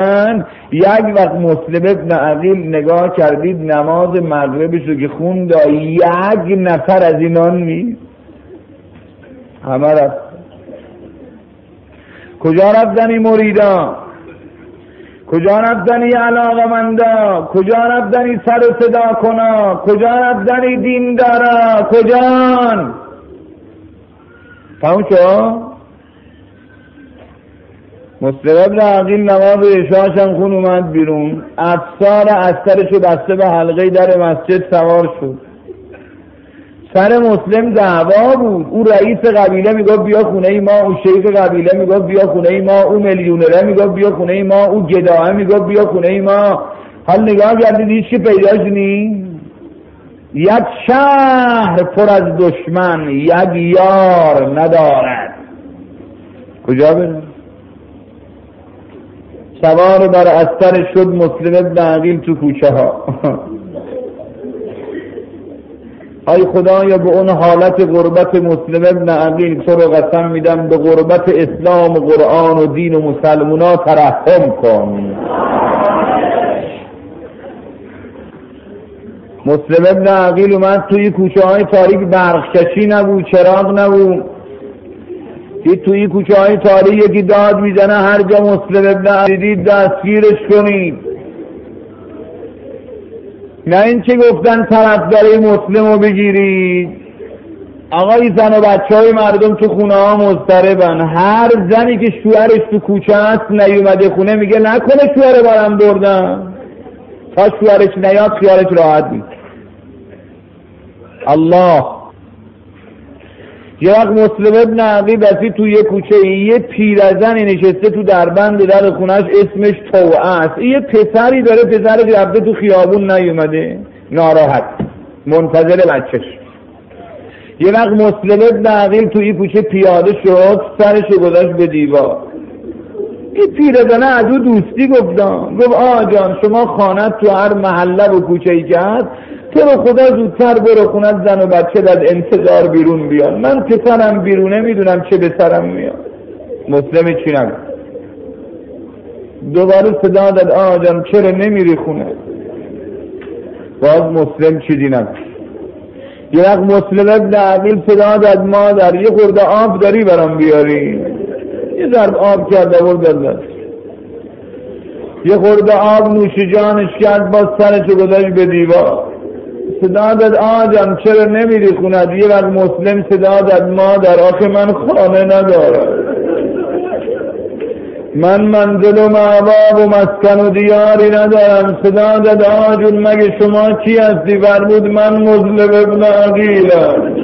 یک وقت مسلم ابن عقیل نگاه کردید نماز مغربش رو که خوند، یک نفر از اینان نیست، همه رفت. کجا رفتن این مریدا؟ کجا رفتن این علاقمندا؟ کجا رفتن این سر و صدا کنا؟ کجا رفتن این دیندارا؟ کجان؟ تموم شد؟ مسلم ابن عقیل نماز عشاشم خون اومد بیرون، افسار استرشو بسته به حلقه در مسجد سوار شد. سر مسلم دعوا بود، او رئیس قبیله میگفت بیا خونه ما، او شیخ قبیله میگفت بیا خونه ما، او میلیونره میگفت بیا خونه ما، او گداه میگفت بیا خونه ما. حال نگاه کردید هیچ که پیداش نیست. یک شهر پر از دشمن یک یار ندارد، کجا برن؟ سوار بر استر شد مسلم ابن عقیل تو کوچه ها. ای خدایا به اون حالت غربت مسلم ابن عقیل تو رو قسم میدم، به غربت اسلام و قرآن و دین و مسلمونا ترحم کن. مسلم ابن عقیل اومد توی کوچه های تاریک، برقکشی نبود، چراغ نبود، توی کوچه های تاریک یکی داد میزنه هر جا مسلم ابن عقیل دستگیرش کنید. نه این چه گفتن طرفدار مسلم رو بگیرید. آقای زن و بچه های مردم تو خونه ها مضطربن، هر زنی که شوهرش تو کوچه هست نیومده خونه میگه نکنه شوهر بارم بردم، تا شوهرش نیاد خیالش راحت نیست. الله. یه وقت مسلم ابن عقیل بسی تو یه کوچه، یه پیرزنی نشسته تو دربند در خونش اسمش توعه است، یه پسری داره، پسرش رفته تو خیابون نیومده ناراحت منتظر بچهش. یه وقت مسلم ابن عقیل تو این کوچه پیاده شد، سرش گذاشت به دیوار. این پیرزنه از او دوستی گفت آقا جان شما خانت تو هر محله و کوچه ای که هست، تو رو خدا زودتر برو خونت، زن و بچه در انتظار بیرون بیان، من پسرم بیرونه میدونم چه به سرم میاد. مسلم چی نگه؟ دوباره صدا داد آقا جان چرا نمیری خونه؟ باز مسلم چیزی نگه. یه وقت مسلم ابن عقیل صدا داد مادر یه خورده آب داری برام بیاری؟ یه ضرب آب کرد داد، یه خورده آب نوش جانش کرد، باز سرشو گذاشت به دیوار. صدا داد آقا جان چرا نمیری خونت؟ یه وقت مسلم صدا داد مادر آخه من خانه ندارم، من منزل و مأوا و مسکن و دیاری ندارم. صدا داد آقا جون مگه شما کی هستی؟ فرمود من مسلم ابن عقیلم.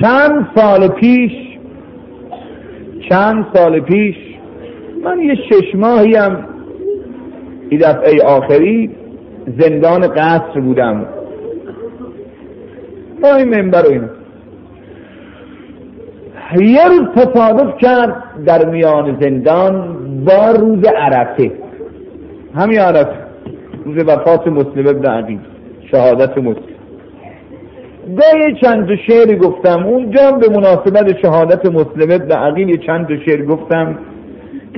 چند سال پیش من یه 6 ماهی هم این دفعه آخری زندان قصر بودم با این منبر و اینا. یه روز تصادف کرد در میان زندان با روز عرفه، همین عرفه، روز وفات مسلم ابن عقیل، شهادت مسلم. یه چند تا شعر گفتم اونجا به مناسبت شهادت مسلم ابن عقیل، یه چند تا شعر گفتم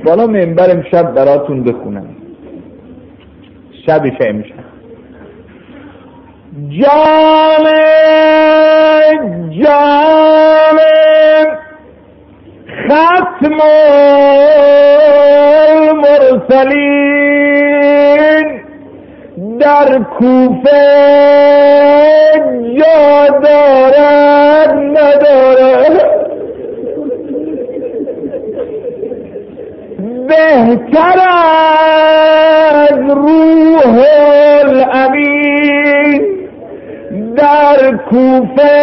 بالا منبر امشب براتون بخونم. شبش امشب جان ختم المرسلین در کوفه جا دارد ندارد، بهتر از روح الامین در کوفه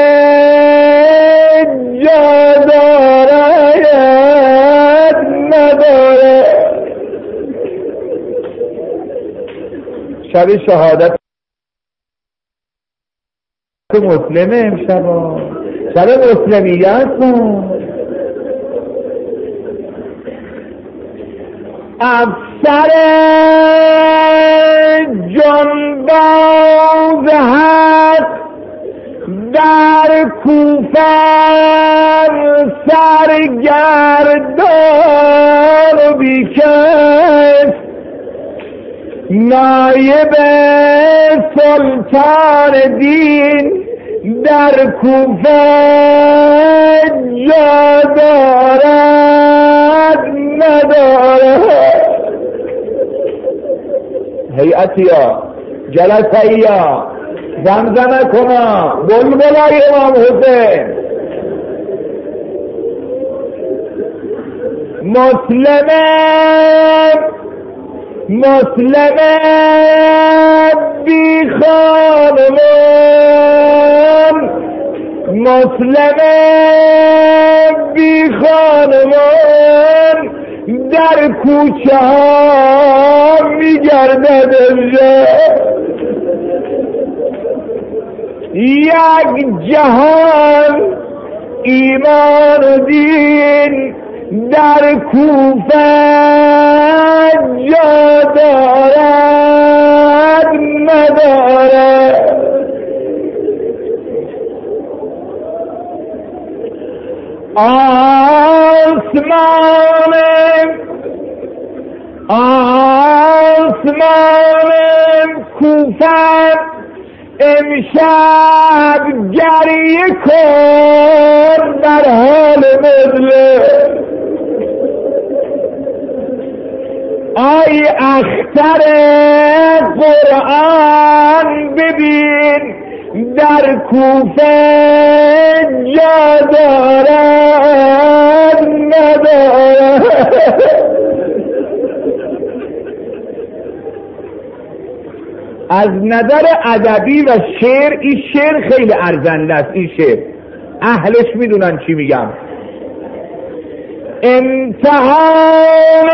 جا دارد ندارد. شب شهادت مسلمه امشب، شب مسلمیت کن. افسر جنباز حق در کوفر سرگردان و بیکس نایب سلطان دین در کوفه جا دارد ندارد. هیئتیا جلسه‌یا زمزمه کنا بلبلای امام حسین مسلمه بی خانمان، مسلمه بی خانمان در کوچه ها میگردد. یک جهان ایمان و دین در کوفه جا دارد ندارد. آسمان کوفه امشب گریه کن در حال مظلم. آی اختر قرآن ببین در کوفه جا دارد ندارد. از نظر ادبی و شعر این شعر خیلی ارزنده است. این شعر اهلش میدونن چی میگم. امتحان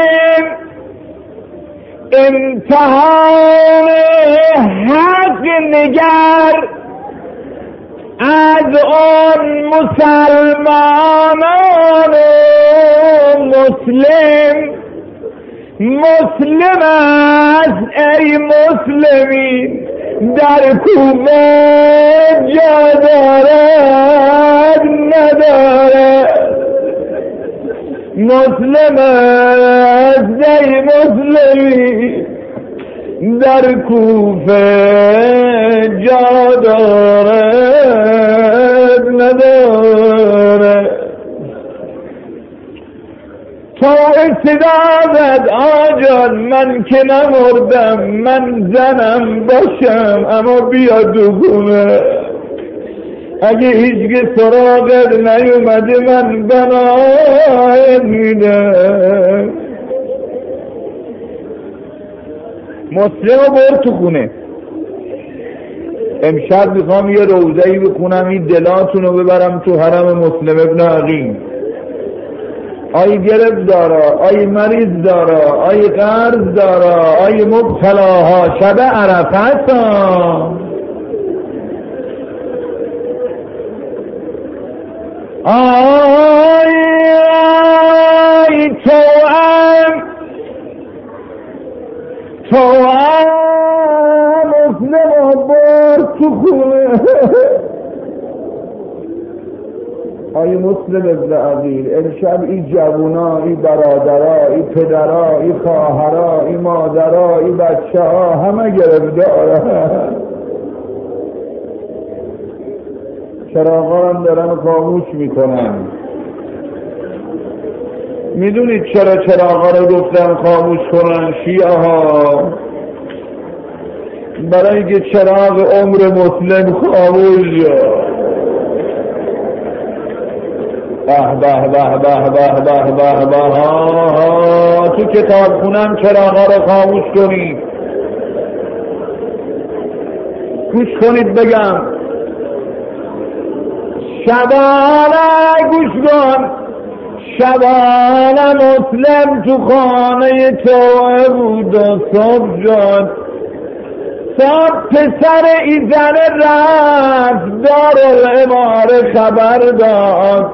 حق نگر از آن مسلمانان مسلم است ای مسلمین در کوفه جا دارد ندارد. مسلم است ای مسلمین در کوفه جا دارد ندارد. تو صدا زد آجان من که نمردم، من زنم باشم اما بیا دوگونه. اگه هیچگه سراغت نیومده من بناهت میدم. مسلم برد تو خونه. امشب میخوام یه روزه‌ای بخونم این دلاتونو ببرم تو حرم مسلم ابن عقیل. آی گرفت دارا، آی مریض دارا، آی قرض دارا، آی مبتلاها شب عرفت ها. آی توام مسلم برد تو خونه. آی مسلم ابن عقیل امشب این جوونا، این برادرها، این پدرها، این خواهرها، این مادرها، این بچه ها همه گرفتارن. چراغا هم دارن خاموش میکنن. میدونید چرا چراغا رو گفتن خاموش کنن شیعه ها؟ برای اینکه چراغ عمر مسلم خاموش شد. به به به به به به به به. تو کتاب خونم چراغا رو خاموش کنید. گوش کنید بگم. شبانه گوش کن، شبانه مسلم تو خانه تو بود و صبح شد. صبح پسر ایزن رفت دارالاماره خبر داد.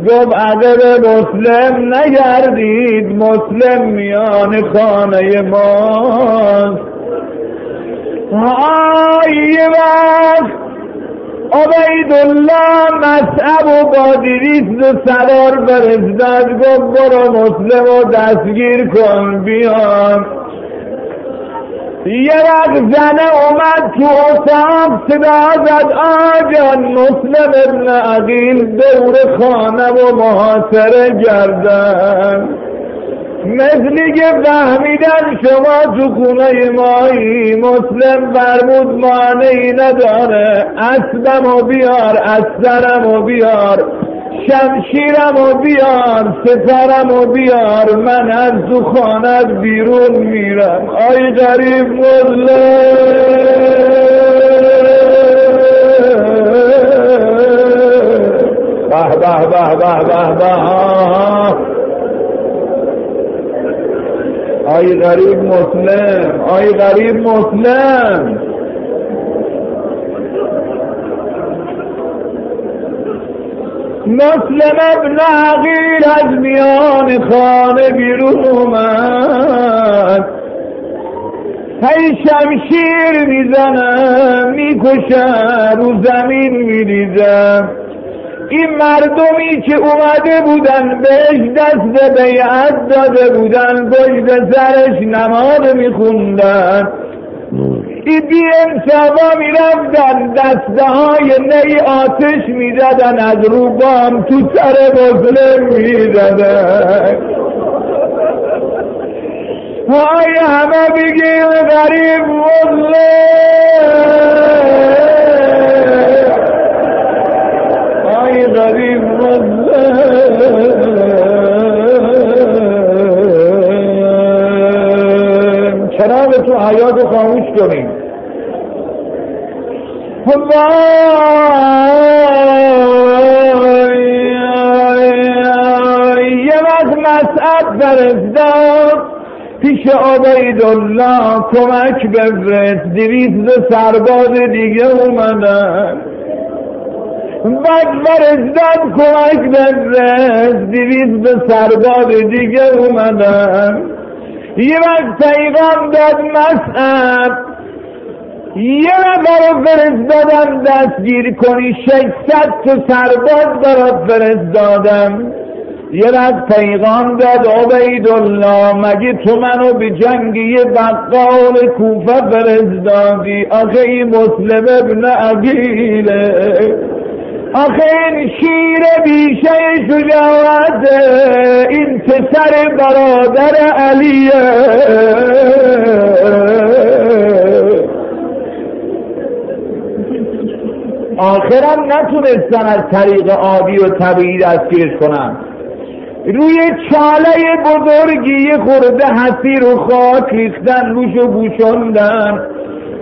گفت عقب مسلم نگردید، مسلم میان خانه ماست. عبیدالله مصعب و با 200 سوار فرستاد، گفت برو مسلم رو دستگیر کن بیان. یه وقت زنه اومد تو اتاق صدا زد آجان مسلم ابن عقیل دور خانه و محاصره کردن، مثلی که فهمیدن شما تو خونه مایی. مسلم فرمود مانعی نداره، اسبمو بیار، استرمو بیار، شمشیرمو بیار، سپرمو بیار، من از تو خانه بیرون میرم. آی غریب مسلم، به به به به به به، آی غریب مسلم، آی غریب مسلم. مسلم ابن عقیل از میان خانه بیرون اومد، هی شمشیر میزنم میکشم، رو زمین میریزم. این مردمی که اومده بودن بهش دست بیعت داده بودن، پشت سرش نماز میخوندن، این بی انصافا میرفتن دسته های نی آتش میزدن، از روبام تو سر مسلم میزدن. های همه بگیم غریب مسلم، های غریب مسلم. چراغ تو حیات خاموش کنیم. یه وقت مصعب فرستاد پیش عبیدالله کمک بفرست، 200 سرباز دیگه اومدن. بعد فرستاد کمک بفرست، 200 سرباز دیگه اومدن. یه وقت پیغام داد مصعب یه نفر فرستادم دستگیر کنی، 600 سرباز برات فرستادم. یه وقت پیغام داد عبیدالله مگه تو منو به جنگی بقال کوفه فرستادی؟ آخه این مسلم ابن عقیله، آخه این شیر بیشه شجاعت، این پسر برادر علیه. آخرم نتونستن از طریق عادی و طبیعی دستگیرش کنن، روی چاله بزرگی خورده حسیر و خاک ریختن روش و بوشوندن،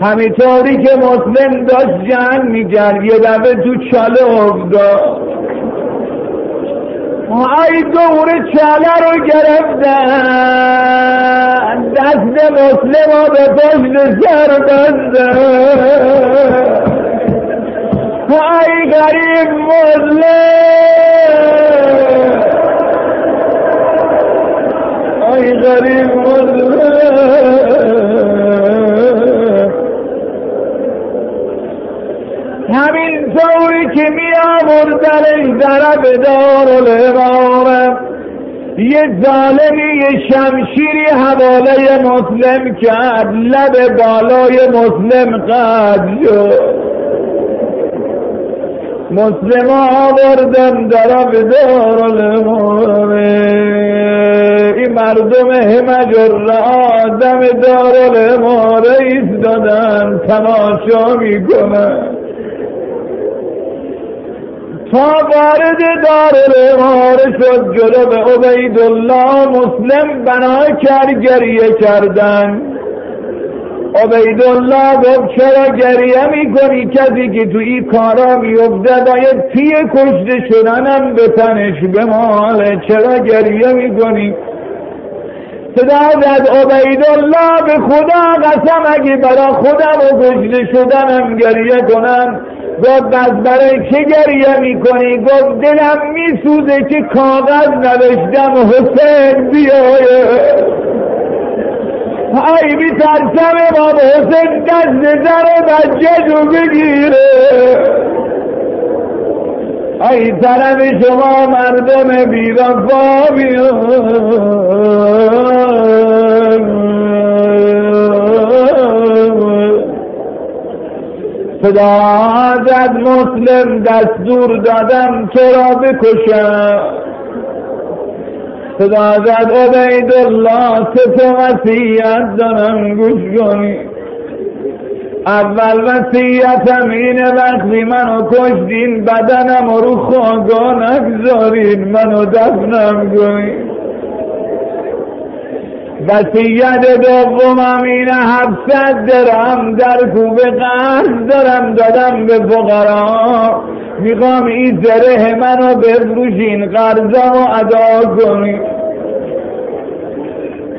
همینطوری که مسلم داشت جنگ می‌کرد یه دفعه تو چاله افتاد. ای دور چاله رو گرفتن، دست مسلم رو به پشت سر بستن. ای غریب مسلم، ای غریب مسلم. همین طوری که می آوردنش طرف دارالامام، یه ظالمی یه شمشیری حواله مسلم کرد، لب بالای مسلم قطع شد. مسلم آوردن طرف دارالامام، این مردم همجر آدم دارالامام ایستادن تماشا میکنن تا وارد دارالامام شد. جلو به عبیدالله مسلم بنا کرد گریه کردن. عبیدالله گفت چرا گریه میکنی؟ کسی که تو این کارا میفته باید پی کشته شدنم به تنش بماله، چرا گریه میکنی؟ صدا زد عبیدالله به خدا قسم اگه برا خودم و کشته شدنم گریه کنم. گفت بس برای چه گریه میکنی؟ گفت دلم میسوزه که کاغذ نوشتم حسین بیایه. ای بی ترسم امام حسین دست زن بچه جو بگیره. ای طرف شما مردم بی وفا خدا زد مسلم دستور دادم تو را بکشم خدا زد عبیدالله تو وصیت دارم گوش کنی اول وصیتم اینه وقتی منو کشتین بدنم رو خاکا نگذارین منو دفنم کنین وصیت دومم اینه 700 درهم در کوبه قرض دارم دادم به فقرا میخوام این زره منو بفروشین قرضمو ادا کنین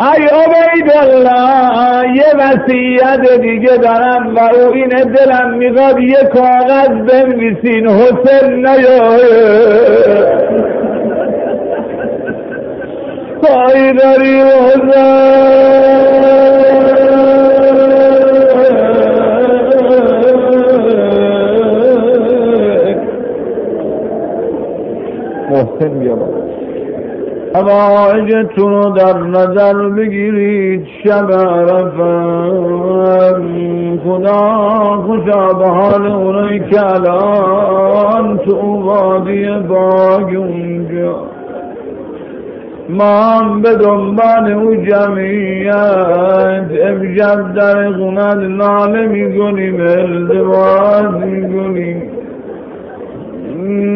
ای عبیدالله یه وصیت دیگه دارم و او اینه دلم میخواد یه کاغذ بنویسین حسین نیاره پای داری محسن بیا حوائجتون رو در نظر بگیرید شب عرفه خدا خوشا به حال اونایی که الان تو وادی باگ اونجا ما هم به دنبال او جمعیت امشب در خونت ناله میکنیم التماس میکنیم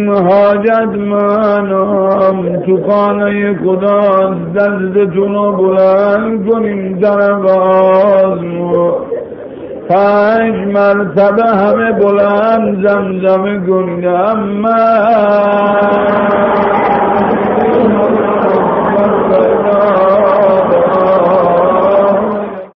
حاجت منم تو خانه خدا دستتون رو بلند کنیم در باز 5 مرتبه همه بلند زمزمه کنیم